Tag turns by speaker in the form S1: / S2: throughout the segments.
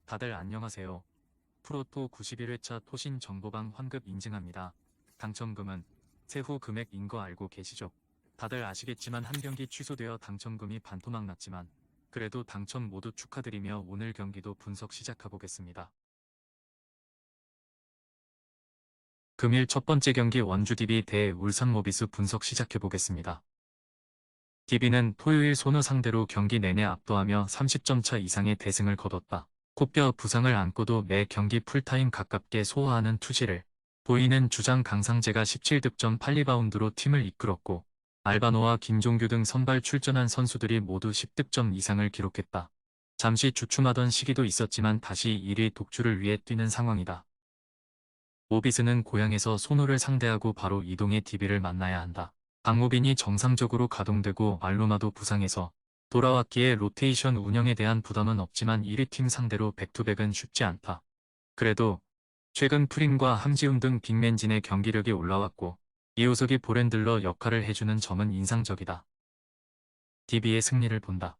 S1: 다들 안녕하세요. 프로토 91회차 토신 정보방 환급 인증합니다. 당첨금은 세후 금액인 거 알고 계시죠? 다들 아시겠지만 한 경기 취소되어 당첨금이 반토막 났지만 그래도 당첨 모두 축하드리며 오늘 경기도 분석 시작해보겠습니다. 금일 첫 번째 경기 원주 DB 대 울산 모비스 분석 시작해보겠습니다. DB는 토요일 손호 상대로 경기 내내 압도하며 30점 차 이상의 대승을 거뒀다. 코뼈 부상을 안고도 매 경기 풀타임 가깝게 소화하는 투지를 보이는 주장 강상재가 17득점 8리바운드로 팀을 이끌었고 알바노와 김종규 등 선발 출전한 선수들이 모두 10득점 이상을 기록했다. 잠시 주춤하던 시기도 있었지만 다시 1위 독주를 위해 뛰는 상황이다. 모비스는 고향에서 손호를 상대하고 바로 이동해 DB를 만나야 한다. 박무빈이 정상적으로 가동되고 알로마도 부상해서 돌아왔기에 로테이션 운영에 대한 부담은 없지만 1위 팀 상대로 백투백은 쉽지 않다. 그래도 최근 프린과 함지훈 등 빅맨진의 경기력이 올라왔고 이호석이 볼핸들러 역할을 해주는 점은 인상적이다. DB의 승리를 본다.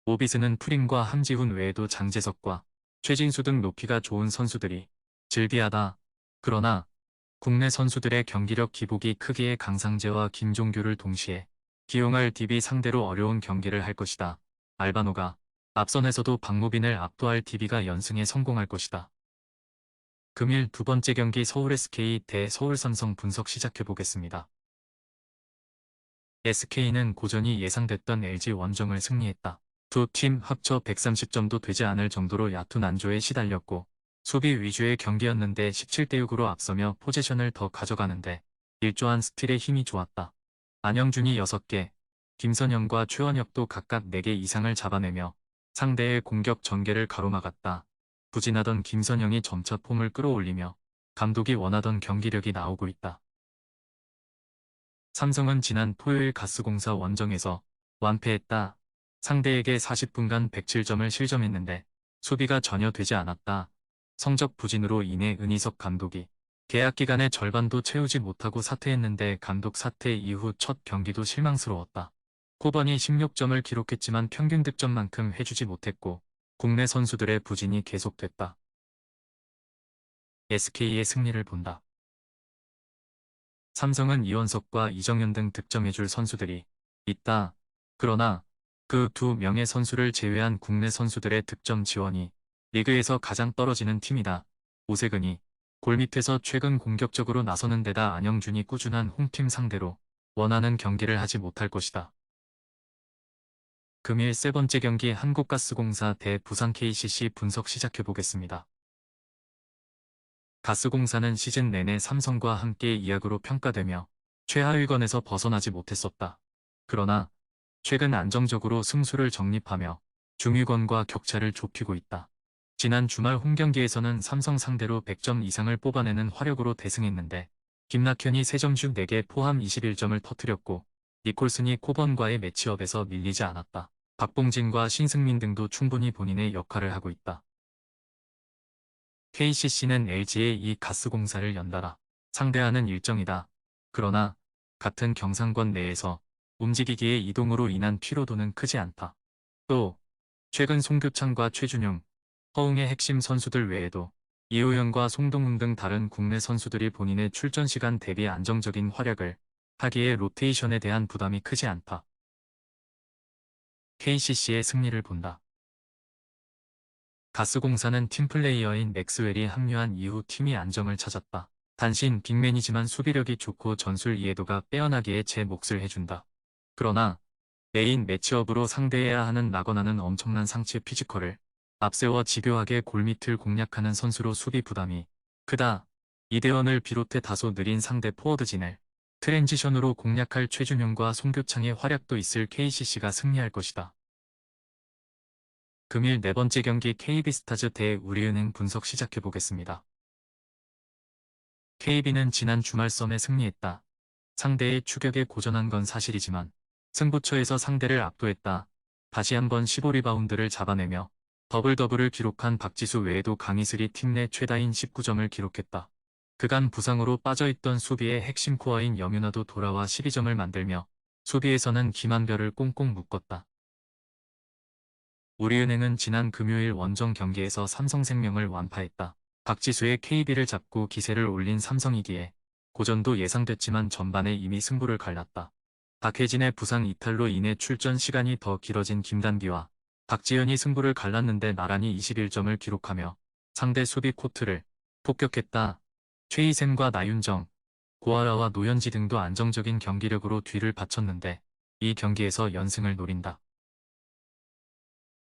S1: 모비스는 프린과 함지훈 외에도 장재석과 최진수 등 높이가 좋은 선수들이 즐비하다. 그러나 국내 선수들의 경기력 기복이 크기에 강상재와 김종규를 동시에 기용할 DB 상대로 어려운 경기를 할 것이다. 알바노가 앞선에서도 박무빈을 압도할 DB가 연승에 성공할 것이다. 금일 두 번째 경기 서울 SK 대 서울 삼성 분석 시작해보겠습니다. SK는 고전이 예상됐던 LG 원정을 승리했다. 두 팀 합쳐 130점도 되지 않을 정도로 얕은 안조에 시달렸고 수비 위주의 경기였는데 17대6으로 앞서며 포지션을 더 가져가는데 일조한 스틸의 힘이 좋았다. 안영준이 6개, 김선영과 최원혁도 각각 4개 이상을 잡아내며 상대의 공격 전개를 가로막았다. 부진하던 김선영이 점차 폼을 끌어올리며 감독이 원하던 경기력이 나오고 있다. 삼성은 지난 토요일 가스공사 원정에서 완패했다. 상대에게 40분간 107점을 실점했는데 수비가 전혀 되지 않았다. 성적 부진으로 인해 은희석 감독이 계약 기간의 절반도 채우지 못하고 사퇴했는데 감독 사퇴 이후 첫 경기도 실망스러웠다. 코번이 16점을 기록했지만 평균 득점만큼 해주지 못했고 국내 선수들의 부진이 계속됐다. SK의 승리를 본다. 삼성은 이원석과 이정현 등 득점해줄 선수들이 있다. 그러나 그 두 명의 선수를 제외한 국내 선수들의 득점 지원이 리그에서 가장 떨어지는 팀이다. 오세근이 골 밑에서 최근 공격적으로 나서는 데다 안영준이 꾸준한 홈팀 상대로 원하는 경기를 하지 못할 것이다. 금일 세 번째 경기 한국가스공사 대 부산 KCC 분석 시작해보겠습니다. 가스공사는 시즌 내내 삼성과 함께 2약으로 평가되며 최하위권에서 벗어나지 못했었다. 그러나 최근 안정적으로 승수를 정립하며 중위권과 격차를 좁히고 있다. 지난 주말 홈경기에서는 삼성 상대로 100점 이상을 뽑아내는 화력으로 대승했는데 김낙현이 3점 중 4개 포함 21점을 터뜨렸고 니콜슨이 코번과의 매치업에서 밀리지 않았다. 박봉진과 신승민 등도 충분히 본인의 역할을 하고 있다. KCC는 LG의 이 가스공사를 연달아 상대하는 일정이다. 그러나 같은 경상권 내에서 움직이기에 이동으로 인한 피로도는 크지 않다. 또 최근 송교창과 최준용, 허웅의 핵심 선수들 외에도 이호연과 송동훈 등 다른 국내 선수들이 본인의 출전 시간 대비 안정적인 활약을 하기에 로테이션에 대한 부담이 크지 않다. KCC의 승리를 본다. 가스공사는 팀플레이어인 맥스웰이 합류한 이후 팀이 안정을 찾았다. 단신 빅맨이지만 수비력이 좋고 전술 이해도가 빼어나기에 제 몫을 해준다. 그러나 메인 매치업으로 상대해야 하는 라거나는 엄청난 상체 피지컬을 앞세워 집요하게 골밑을 공략하는 선수로 수비 부담이 크다. 이대원을 비롯해 다소 느린 상대 포워드진을 트랜지션으로 공략할 최준용과 송교창의 활약도 있을 KCC가 승리할 것이다. 금일 네 번째 경기 KB스타즈 대 우리은행 분석 시작해보겠습니다. KB는 지난 주말 썸에 승리했다. 상대의 추격에 고전한 건 사실이지만 승부처에서 상대를 압도했다. 다시 한번 15리바운드를 잡아내며 더블더블을 기록한 박지수 외에도 강희슬이 팀 내 최다인 19점을 기록했다. 그간 부상으로 빠져있던 수비의 핵심 코어인 염윤아도 돌아와 12점을 만들며 수비에서는 김한별을 꽁꽁 묶었다. 우리은행은 지난 금요일 원정 경기에서 삼성생명을 완파했다. 박지수의 KB를 잡고 기세를 올린 삼성이기에 고전도 예상됐지만 전반에 이미 승부를 갈랐다. 박혜진의 부상 이탈로 인해 출전 시간이 더 길어진 김단비와 박지현이 승부를 갈랐는데 나란히 21점을 기록하며 상대 수비 코트를 폭격했다. 최희샘과 나윤정, 고아라와 노현지 등도 안정적인 경기력으로 뒤를 바쳤는데 이 경기에서 연승을 노린다.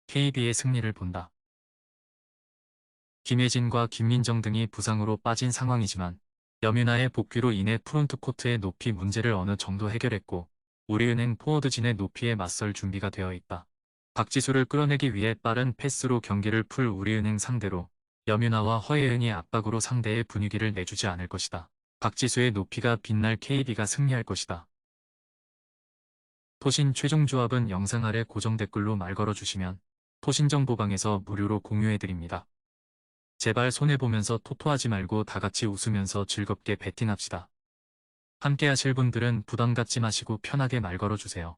S1: KB의 승리를 본다. 김혜진과 김민정 등이 부상으로 빠진 상황이지만 염윤아의 복귀로 인해 프론트코트의 높이 문제를 어느 정도 해결했고 우리은행 포워드진의 높이에 맞설 준비가 되어 있다. 박지수를 끌어내기 위해 빠른 패스로 경기를 풀 우리은행 상대로 염윤아와 허예은이 압박으로 상대의 분위기를 내주지 않을 것이다. 박지수의 높이가 빛날 KB가 승리할 것이다. 토신 최종 조합은 영상 아래 고정 댓글로 말 걸어주시면 토신정보방에서 무료로 공유해드립니다. 제발 손해보면서 토토하지 말고 다같이 웃으면서 즐겁게 베팅합시다. 함께 하실 분들은 부담 갖지 마시고 편하게 말 걸어주세요.